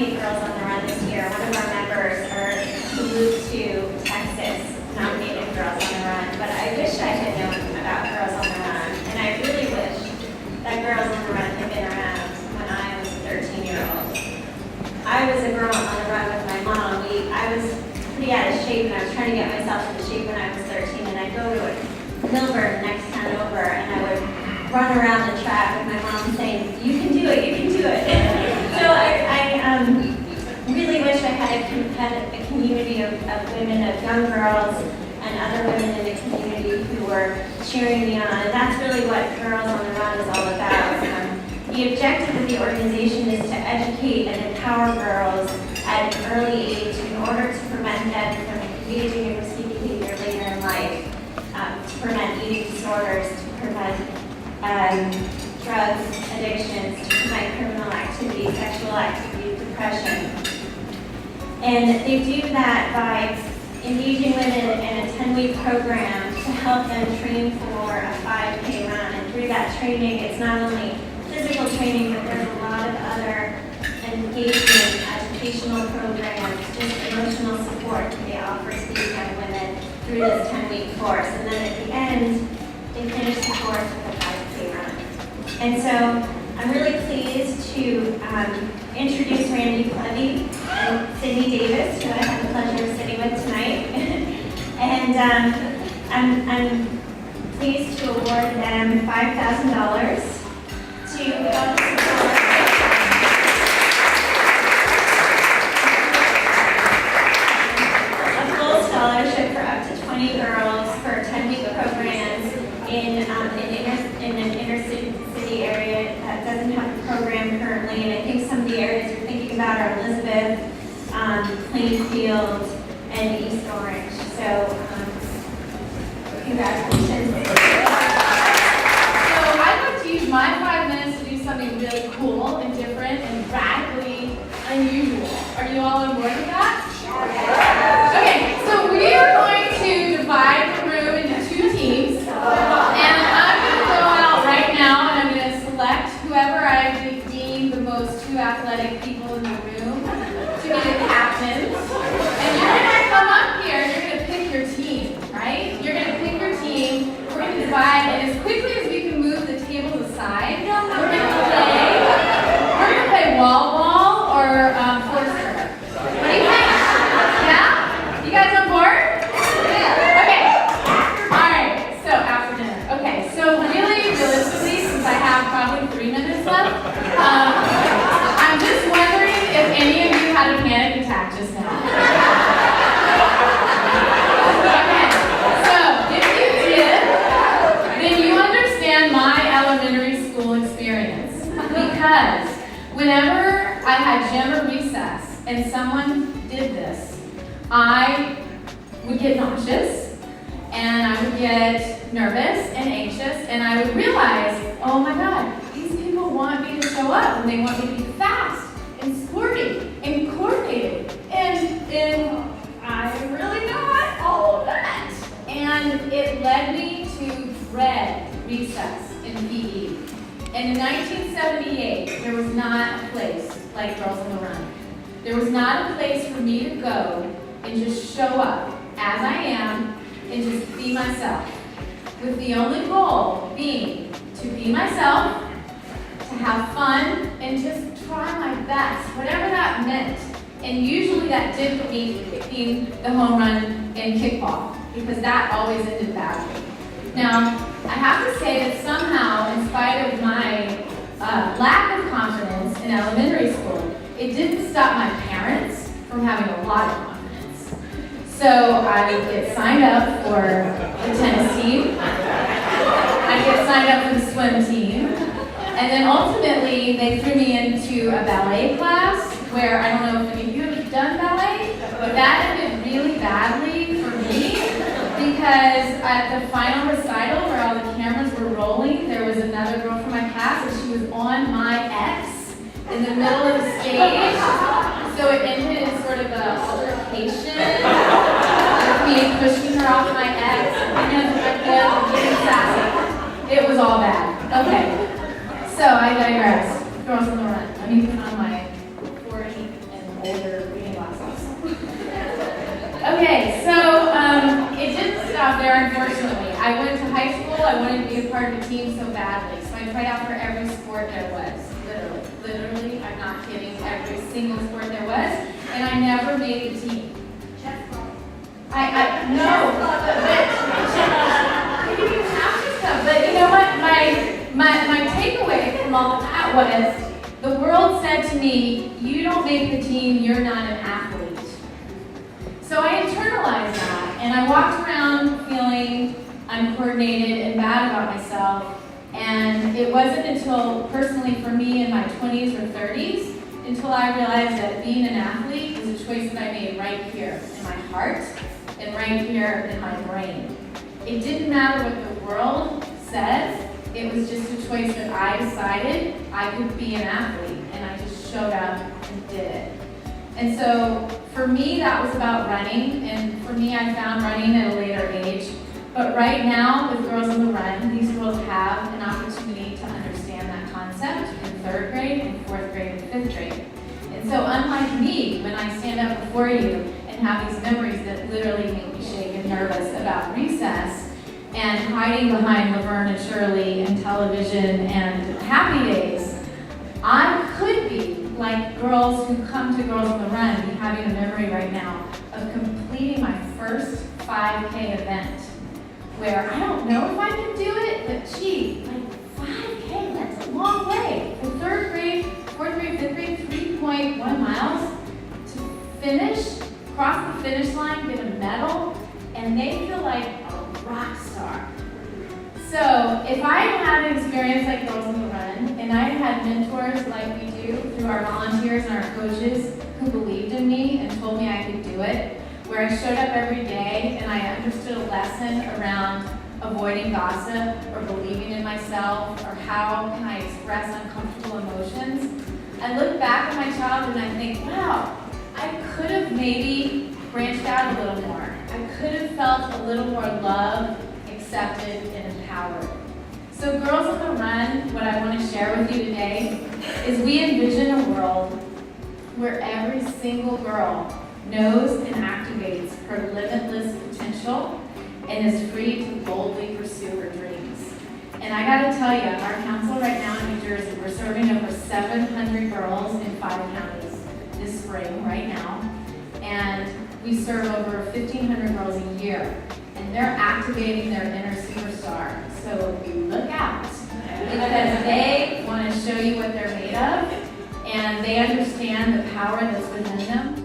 many Girls on the Run this year. One of our members who moved to Texas nominated Girls on the Run, but I wish I had known about Girls on the Run, and I really wish that Girls on the Run had been around when I was a 13-year-old. I was a girl on the run with my mom. I was pretty out of shape, and I was trying to get myself into shape when I was 13, and I'd go to Milburn, next town over, and I would run around the track with my mom saying, "You can do it, you can do it." So I really wish I had a community of women, of young girls, and other women in the community who were cheering me on, and that's really what Girls on the Run is all about. The objective of the organization is to educate and empower girls at an early age in order to prevent them from engaging in risky behavior later in life, to prevent eating disorders, to prevent drug addictions, to prevent criminal activity, sexual activity, depression. And they do that by engaging women in a 10-week program to help them train for a 5K run. And through that training, it's not only physical training, but there's a lot of other engagement, educational programs, just emotional support that they offer to these young women through this 10-week course. And then at the end, they finish the course with a 5K run. And so I'm really pleased to introduce Randy Clevey and Sydney Davis, who I have the pleasure of sitting with tonight. And I'm pleased to award them $5,000 to help support a full scholarship for up to 20 girls for 10-week programs in an inner city area that doesn't have a program currently. And I think some of the areas you're thinking about are Elizabeth, Plainfield, and East Orange. So congratulations. Use my 5 minutes to do something really cool and different and radically unusual. Are you all on board with that? Okay, so we are going to divide the room into 2 teams. And I'm going to go out right now and I'm going to select whoever I deem the most 2 athletic people in the room to be the captains. And you're going to come up here and you're going to pick your team, right? You're going to pick your team. We're going to divide, and as quickly as we can move the tables aside, we're going to play wall ball or Forster. What do you think? Yeah? You guys on board? Yeah. Okay. All right. So after dinner. Okay. So really, realistically, since I have probably 3 minutes left, I'm just wondering if any of you had a panic attack just now. Okay. So if you did, then you understand my elementary school experience, because whenever I had gym or recess and someone did this, I would get nauseous and I would get nervous and anxious, and I would realize, oh my God, these people want me to show up and they want me to be fast and sporty and coordinated, and I'm really not all of that. And it led me to dread recess in PE. And in 1978, there was not a place like Girls on the Run. There was not a place for me to go and just show up as I am and just be myself, with the only goal being to be myself, to have fun, and just try my best, whatever that meant. And usually that did put me kicking the home run in kickball, because that always ended badly. Now, I have to say that somehow, in spite of my lack of confidence in elementary school, it didn't stop my parents from having a lot of confidence. So I would get signed up for the tennis team, I'd get signed up for the swim team, and then ultimately they threw me into a ballet class where, I don't know if any of you have done ballet, but that ended really badly for me, because at the final recital where all the cameras were rolling, there was another girl from my class and she was on my X in the middle of the stage. So it ended in sort of a altercation with me pushing her off my X, getting sassy. It was all bad. Okay, so I digress. Girls on the Run. Let me put on my 40 and stop there, unfortunately. I went to high school, I wanted to be a part of a team so badly. So I tried out for every sport there was, literally, I'm not kidding, every single sport there was, and I never made the team. No, but you know what, my takeaway from all of that was, the world said to me, you don't make the team, you're not an athlete. So I internalized that, and I walked around feeling uncoordinated and bad about myself, and it wasn't until, personally for me in my 20s or 30s, until I realized that being an athlete was a choice that I made right here in my heart, and right here in my brain. It didn't matter what the world said, it was just a choice that I decided I could be an athlete, and I just showed up and did it. And so, for me, that was about running, and for me, I found running at a later age. But right now, with Girls on the Run, these girls have an opportunity to understand that concept in 3rd grade, and 4th grade, and 5th grade. And so, unlike me, when I stand up before you and have these memories that literally make me shake and nervous about recess, and hiding behind Laverne and Shirley and television and Happy Days, I could be like girls who come to Girls on the Run, be having a memory right now of completing my first 5K event, where I don't know if I can do it, but gee, like 5K, that's a long way. For 3rd grade, 4th grade, 5th grade, 3.1 miles to finish, cross the finish line, get a medal, and they feel like a rock star. So if I had an experience like Girls on the Run, and I had mentors like we do through our volunteers and our coaches who believed in me and told me I could do it, where I showed up every day and I understood a lesson around avoiding gossip or believing in myself or how can I express uncomfortable emotions, I look back at my childhood and I think, wow, I could have maybe branched out a little more. I could have felt a little more loved, accepted, and empowered. So Girls on the Run, what I want to share with you today is we envision a world where every single girl knows and activates her limitless potential and is free to boldly pursue her dreams. And I got to tell you, our council right now in New Jersey, we're serving over 700 girls in 5 counties this spring right now. And we serve over 1,500 girls a year. And they're activating their inner superstar. So look out, because they want to show you what they're made of, and they understand the power that's within them.